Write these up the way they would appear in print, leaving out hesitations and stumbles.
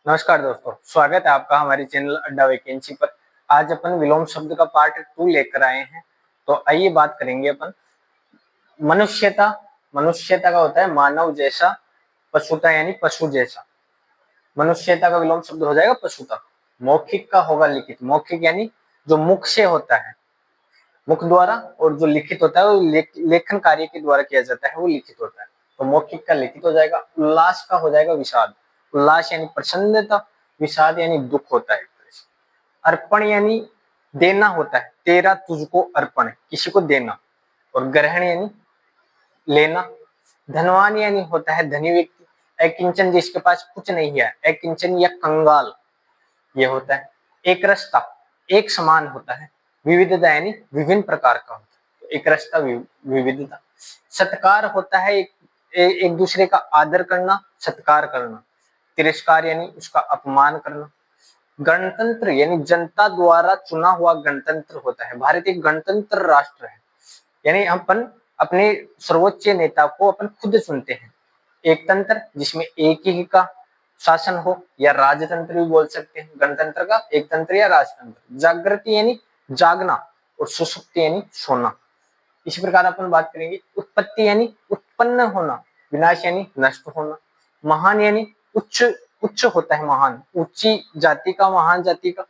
नमस्कार दोस्तों, स्वागत है आपका हमारे चैनल अड्डा वैकेंसी पर। आज अपन विलोम शब्द का पार्ट 2 लेकर आए हैं। तो आइए बात करेंगे अपन मनुष्यता। मनुष्यता का होता है मानव जैसा, पशुता यानी पशु जैसा। मनुष्यता का विलोम शब्द हो जाएगा पशुता। मौखिक का होगा लिखित। मौखिक यानी जो मुख से होता है, मुख द्वारा, और जो लिखित होता है वो लेखन कार्य के द्वारा किया जाता है, वो लिखित होता है। तो मौखिक का लिखित हो जाएगा। उल्लास का हो जाएगा विषाद। उल्लास यानी प्रसन्नता, विषाद यानी दुख होता है। अर्पण यानी देना होता है, तेरा तुझको अर्पण है, किसी को देना। और ग्रहण यानी लेना। धनवान यानी होता है धनी व्यक्ति। अकिंचन जिसके पास कुछ नहीं है, अकिंचन या कंगाल ये होता है। एक रस्ता एक समान होता है। विविधता यानी विभिन्न प्रकार का होता है। तो एक रस्ता विविधता। सत्कार होता है एक दूसरे का आदर करना, सत्कार करना। तिरस्कार यानी उसका अपमान करना। गणतंत्र यानी जनता द्वारा चुना हुआ गणतंत्र होता है। भारत एक गणतंत्र राष्ट्र है, यानी अपन अपने सर्वोच्च नेता को अपन खुद चुनते हैं। एक तंत्र जिसमें एक ही का शासन हो, या राजतंत्र भी बोल सकते हैं। गणतंत्र का एक तंत्र या राजतंत्र। जागृति यानी जागना, और सुसुप्ति यानी सोना। इसी प्रकार अपन बात करेंगे उत्पत्ति यानी उत्पन्न होना। विनाश यानी नष्ट होना। महान यानी उच्च उच्च होता है, महान ऊंची जाति का, महान जाति का।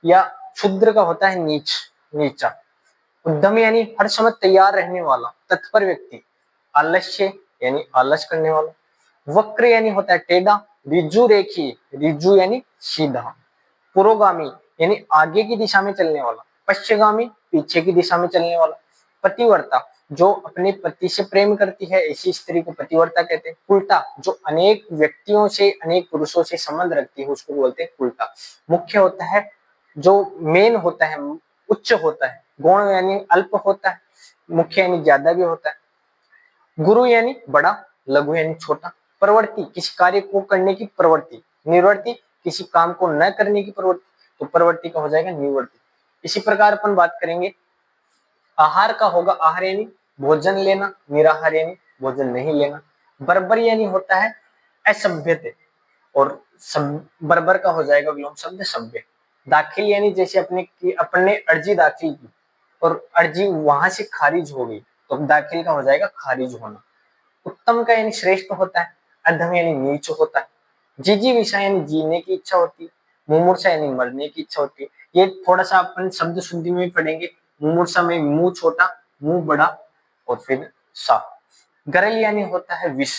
या क्षुद्र का होता है नीच, नीचा। उद्यम यानी हर समय तैयार रहने वाला, तत्पर व्यक्ति। आलस्य यानी आलस करने वाला। वक्र यानी होता है टेढ़ा। रिजु रेखी, रिजु यानी सीधा। पुरोगामी यानी आगे की दिशा में चलने वाला। पश्चिगामी पीछे की दिशा में चलने वाला। पतिव्रता जो अपने पति से प्रेम करती है, ऐसी स्त्री को पतिव्रता कहते हैं। उल्टा जो अनेक व्यक्तियों से, अनेक पुरुषों से संबंध रखती है, उसको बोलते हैं उल्टा। मुख्य होता है जो मेन होता है, उच्च होता है। गौण यानी अल्प होता है। मुख्य यानी ज्यादा भी होता है। गुरु यानी बड़ा, लघु यानी छोटा। प्रवृत्ति किसी कार्य को करने की प्रवृत्ति। निवृत्ति किसी काम को न करने की प्रवृत्ति। तो प्रवृत्ति का हो जाएगा निवृत्ति। इसी प्रकार अपन बात करेंगे आहार का होगा। आहार यानी भोजन लेना। निराहार यानी भोजन नहीं लेना। बर्बर यानी होता है असभ्यते, और बर्बर का हो जाएगा विलोम शब्द सभ्य। दाखिल यानी जैसे अपने अर्जी दाखिल की और अर्जी वहां से खारिज हो गई, तो दाखिल का हो जाएगा खारिज होना। उत्तम का यानी श्रेष्ठ होता है। अधम यानी नीच होता है। जिजीविषा यानी जीने की इच्छा होती है। मुमूर्षा यानी मरने की इच्छा होती है। ये थोड़ा सा अपन शब्द शुद्धि में भी पढ़ेंगे। मुमूर्षा में मुंह छोटा, मुंह बड़ा, और फिर सा। गरल यानी होता है विष।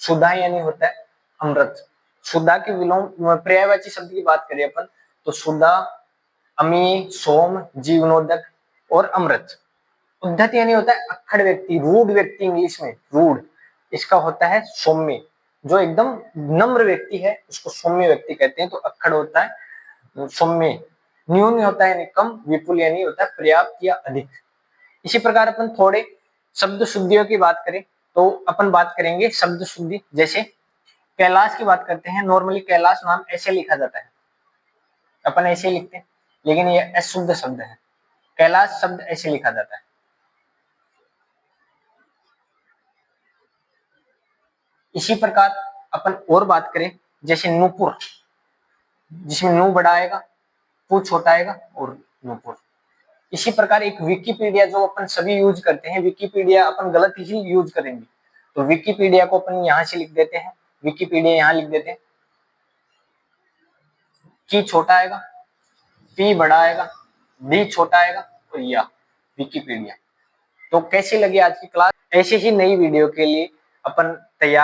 सुधा यानी होता है अमृत। सुधा की विलोम पर्यायवाची शब्द की बात करें अपन, तो सुधा, अमी, सोम, जीवनोदक और अमृत। उद्धत यानी होता है अक्खड़ व्यक्ति, रूड व्यक्ति, इंग्लिश में रूड। इसका होता है सौम्य। जो एकदम नम्र व्यक्ति है उसको सौम्य व्यक्ति कहते हैं। तो अक्खड़ होता है सौम्य। न्यून होता है यानी कम। विपुल यानी होता है पर्याप्त या अधिक। इसी प्रकार अपन थोड़े शब्द शुद्धियों की बात करें तो अपन बात करेंगे शब्द शुद्धि। जैसे कैलाश की बात करते हैं। नॉर्मली कैलाश नाम ऐसे लिखा जाता है, अपन ऐसे लिखते हैं, लेकिन ये अशुद्ध शब्द है। कैलाश शब्द ऐसे लिखा जाता है। इसी प्रकार अपन और बात करें, जैसे नूपुर, जिसमें नू बड़ा आएगा, पू छोटा आएगा, और नूपुर। इसी प्रकार एक विकिपीडिया जो अपन सभी यूज करते हैं, विकिपीडिया अपन गलत ही यूज करेंगे, तो विकिपीडिया को अपन यहां से लिख देते हैं। विकिपीडिया यहां लिख देते हैं। की छोटा आएगा, पी बड़ा आएगा, डी छोटा आएगा, और या विकिपीडिया। तो कैसी लगी आज की क्लास? ऐसी ही नई वीडियो के लिए अपन तैयार